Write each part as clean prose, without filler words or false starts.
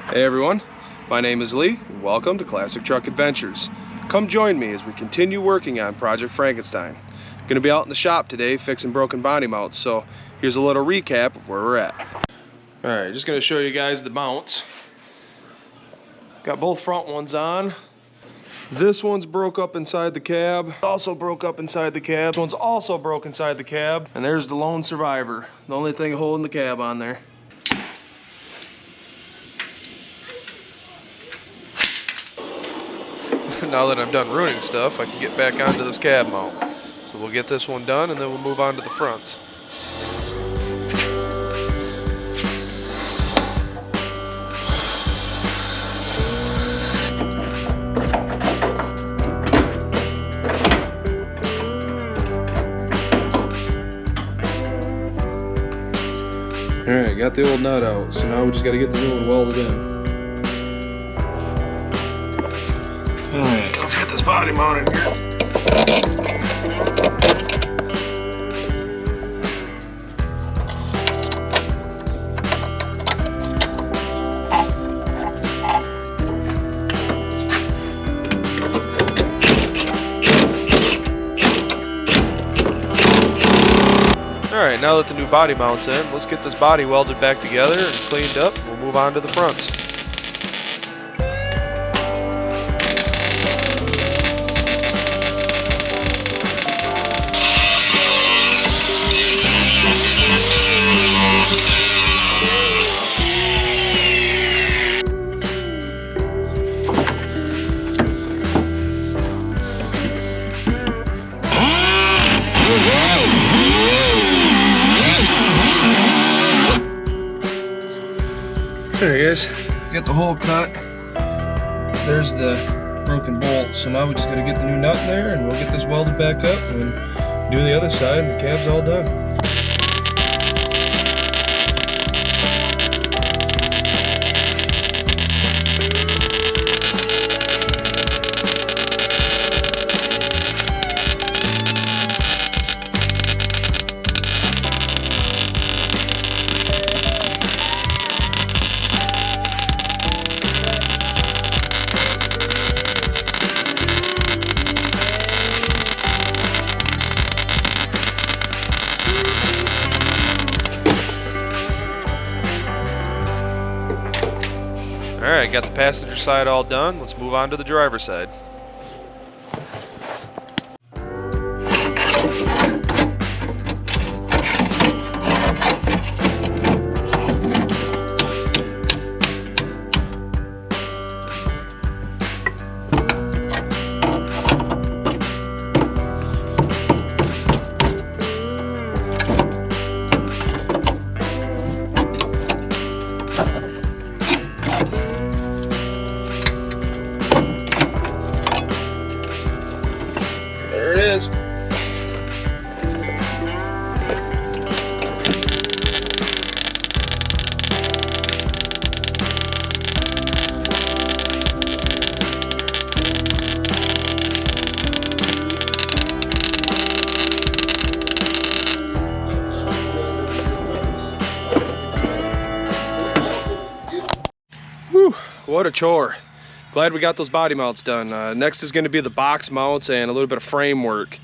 Hey everyone, my name is Lee and welcome to Classic Truck Adventures. Come join me as we continue working on Project Frankenstein. I'm going to be out in the shop today fixing broken body mounts, so here's a little recap of where we're at. Alright, just going to show you guys the mounts. Got both front ones on. This one's broke up inside the cab. Also broke up inside the cab. This one's also broke inside the cab. And there's the lone survivor. The only thing holding the cab on there. Now that I'm done ruining stuff, I can get back onto this cab mount. So we'll get this one done and then we'll move on to the fronts. Alright, got the old nut out, so now we just got to get the new one welded in. Alright, let's get this body mounted here. Alright, now that the new body mount's in, let's get this body welded back together and cleaned up. We'll move on to the fronts. There he is. Get the hole cut. There's the broken bolt. So now we just got to get the new nut in there and we'll get this welded back up and do the other side and the cab's all done. Alright, got the passenger side all done. Let's move on to the driver's side. There it is. Whew, what a chore. Glad we got those body mounts done. Next is going to be the box mounts and a little bit of framework.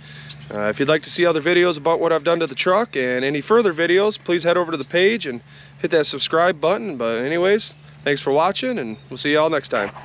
If you'd like to see other videos about what I've done to the truck and any further videos, please head over to the page and hit that subscribe button. But anyways, thanks for watching and we'll see y'all next time.